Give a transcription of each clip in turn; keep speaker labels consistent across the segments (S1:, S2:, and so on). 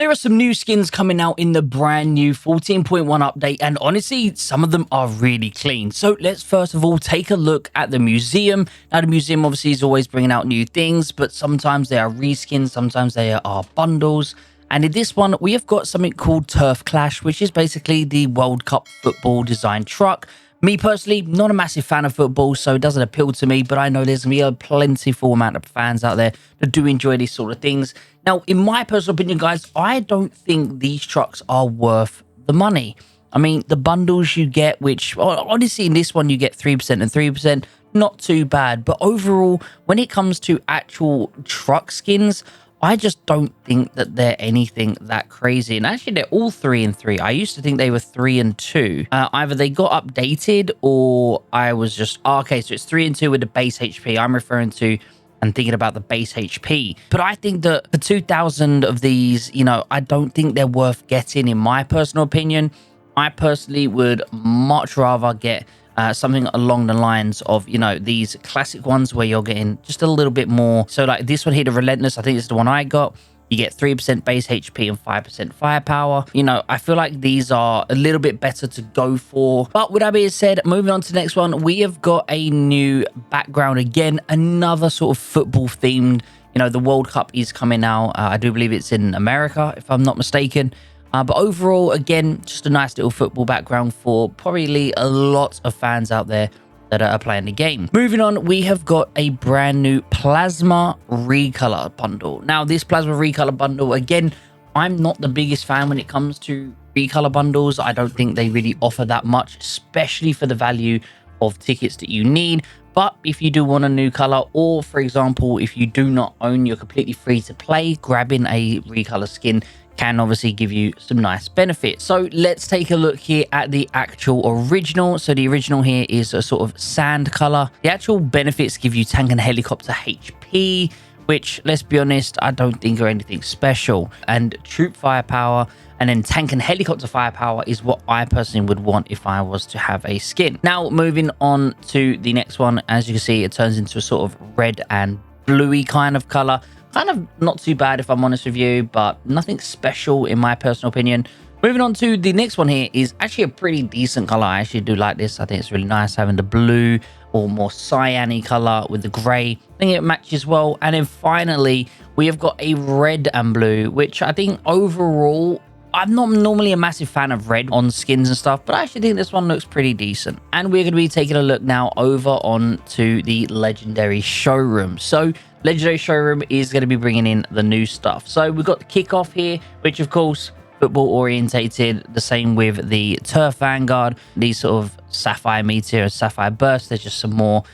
S1: There are some new skins coming out in the brand new 14.1 update, and honestly, some of them are really clean. So let's first of all take a look at the museum. Now, the museum obviously is always bringing out new things, but sometimes they are reskins, sometimes they are bundles. And in this one, we have got something called Turf Clash, which is basically the World Cup football design truck. Me personally, not a massive fan of football, so it doesn't appeal to me, but I know there's going to be a plentiful amount of fans out there that do enjoy these sort of things. Now, in my personal opinion, guys, I don't think these trucks are worth the money. I mean, the bundles you get, which, honestly, in this one, you get 3% and 3%, not too bad. But overall, when it comes to actual truck skins, I just don't think that they're anything that crazy. And actually, they're all 3 and 3. I used to think they were 3 and 2. Either they got updated or I was just... Oh, okay, so it's 3 and 2 with the base HP. I'm referring to and thinking about the base HP. But I think that for 2,000 of these, you know, I don't think they're worth getting, in my personal opinion. I personally would much rather get... something along the lines of, you know, these classic ones where you're getting just a little bit more. So like this one here, the Relentless, I think it's the one I got. You get 3% base HP and 5% firepower. You know, I feel like these are a little bit better to go for. But with that being said, moving on to the next one, we have got a new background again, another sort of football themed. You know, the World Cup is coming out. I do believe it's in America, if I'm not mistaken. But overall, again, just a nice little football background for probably a lot of fans out there that are playing the game. Moving on, we have got a brand new Plasma Recolor bundle. Now, this Plasma Recolor bundle, again, I'm not the biggest fan when it comes to recolor bundles. I don't think they really offer that much, especially for the value of tickets that you need. But if you do want a new color, or for example, if you do not own, you're completely free to play, grabbing a recolor skin can obviously give you some nice benefits. So let's take a look here at the actual original. So the original here is a sort of sand color. The actual benefits give you tank and helicopter HP, which, let's be honest, I don't think are anything special. And troop firepower and then tank and helicopter firepower is what I personally would want if I was to have a skin. Now, moving on to the next one, as you can see, it turns into a sort of red and bluey kind of color. Kind of not too bad, if I'm honest with you, but nothing special in my personal opinion. Moving on to the next one here is actually a pretty decent color. I actually do like this. I think it's really nice having the blue or more cyan-y color with the gray. I think it matches well. And then finally, we have got a red and blue, which I think overall, I'm not normally a massive fan of red on skins and stuff, but I actually think this one looks pretty decent. And we're going to be taking a look now over on to the Legendary Showroom. So Legendary Showroom is going to be bringing in the new stuff. So we've got the kickoff here, which of course, football orientated, the same with the Turf Vanguard, these sort of Sapphire Meteor and Sapphire Burst. There's just some more,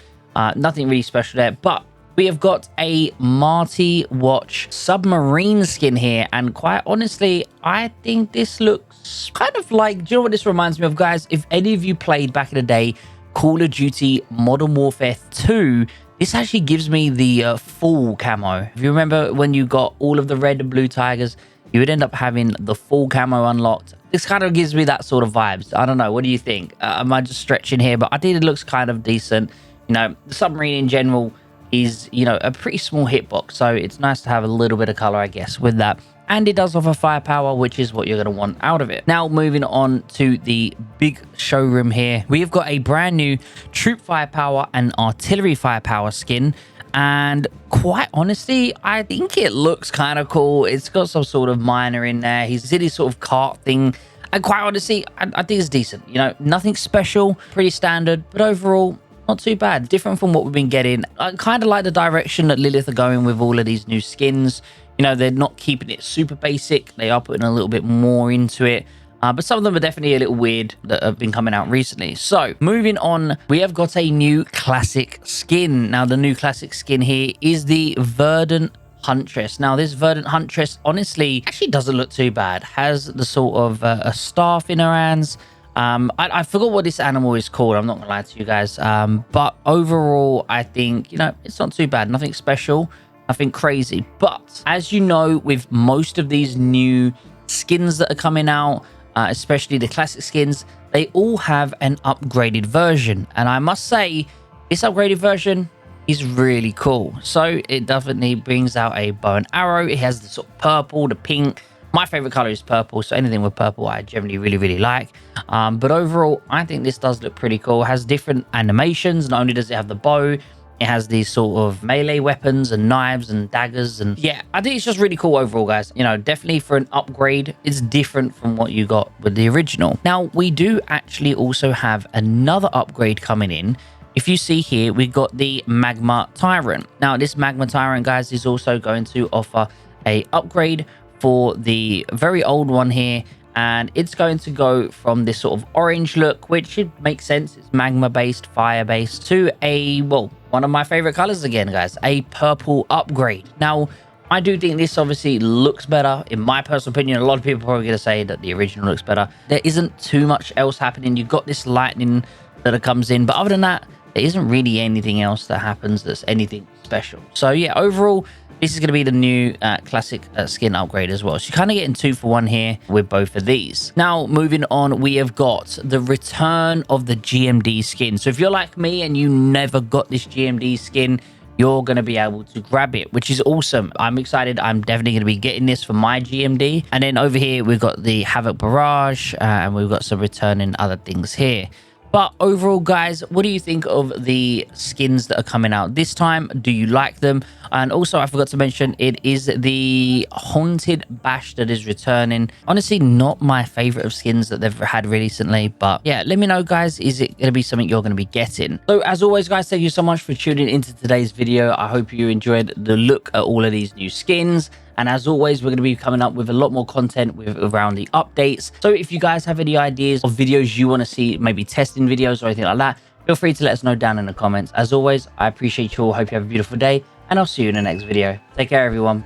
S1: nothing really special there, but we have got a Marty Watch submarine skin here, and quite honestly, I think this looks kind of like, do you know what this reminds me of, guys? If any of you played back in the day Call of Duty Modern Warfare 2, this actually gives me the full camo. If you remember when you got all of the red and blue tigers, you would end up having the full camo unlocked. This kind of gives me that sort of vibes. I don't know, what do you think? Am I just stretching here? But I think it looks kind of decent. You know, the submarine in general is, you know, a pretty small hitbox, so it's nice to have a little bit of color, I guess, with that. And it does offer firepower, which is what you're going to want out of it. Now, moving on to the big showroom here, we have got a brand new troop firepower and artillery firepower skin. And quite honestly, I think it looks kind of cool. It's got some sort of miner in there. He's in his sort of cart thing. And quite honestly, I think it's decent. You know, nothing special, pretty standard, but overall, not too bad. Different from what we've been getting. I kind of like the direction that Lilith are going with all of these new skins. You know, they're not keeping it super basic. They are putting a little bit more into it. But some of them are definitely a little weird that have been coming out recently. So, moving on, we have got a new classic skin. Now, the new classic skin here is the Verdant Huntress. Now, this Verdant Huntress, honestly, actually doesn't look too bad. Has the sort of a staff in her hands. I forgot what this animal is called. I'm not gonna lie to you guys. But overall, I think, you know, it's not too bad. Nothing special, nothing crazy. But as you know, with most of these new skins that are coming out, especially the classic skins, they all have an upgraded version. And I must say, this upgraded version is really cool. So it definitely brings out a bow and arrow. It has the sort of purple, the pink, My favorite color is purple, so anything with purple I generally really like. But overall, I think this does look pretty cool. It has different animations. Not only does it have the bow, it has these sort of melee weapons and knives and daggers. And yeah, I think it's just really cool overall, guys. You know, definitely for an upgrade, it's different from what you got with the original. Now, we do actually also have another upgrade coming in. If you see here, we got the Magma Tyrant. Now, this Magma Tyrant, guys, is also going to offer a upgrade for the very old one here, and it's going to go from this sort of orange look, which should make sense. It's magma based, fire based, to a, well, one of my favorite colors again, guys, a purple upgrade. Now, I do think this obviously looks better. In my personal opinion, a lot of people are probably going to say that the original looks better. There isn't too much else happening. You've got this lightning that comes in, but other than that, there isn't really anything else that happens that's anything special. So yeah, overall, this is going to be the new classic skin upgrade as well. So you're kind of getting 2 for 1 here with both of these. Now, moving on, we have got the return of the GMD skin. So if you're like me and you never got this GMD skin, you're going to be able to grab it, which is awesome. I'm excited. I'm definitely going to be getting this for my GMD. And then over here, we've got the Havoc Barrage, and we've got some returning other things here. But overall, guys, what do you think of the skins that are coming out this time? Do you like them? And also, I forgot to mention, it is the Haunted Bash that is returning. Honestly, not my favorite of skins that they've had recently. But yeah, let me know, guys, is it going to be something you're going to be getting? So as always, guys, thank you so much for tuning into today's video. I hope you enjoyed the look at all of these new skins. And as always, we're going to be coming up with a lot more content around the updates. So if you guys have any ideas of videos you want to see, maybe testing videos or anything like that, feel free to let us know down in the comments. As always, I appreciate you all. Hope you have a beautiful day, and I'll see you in the next video. Take care, everyone.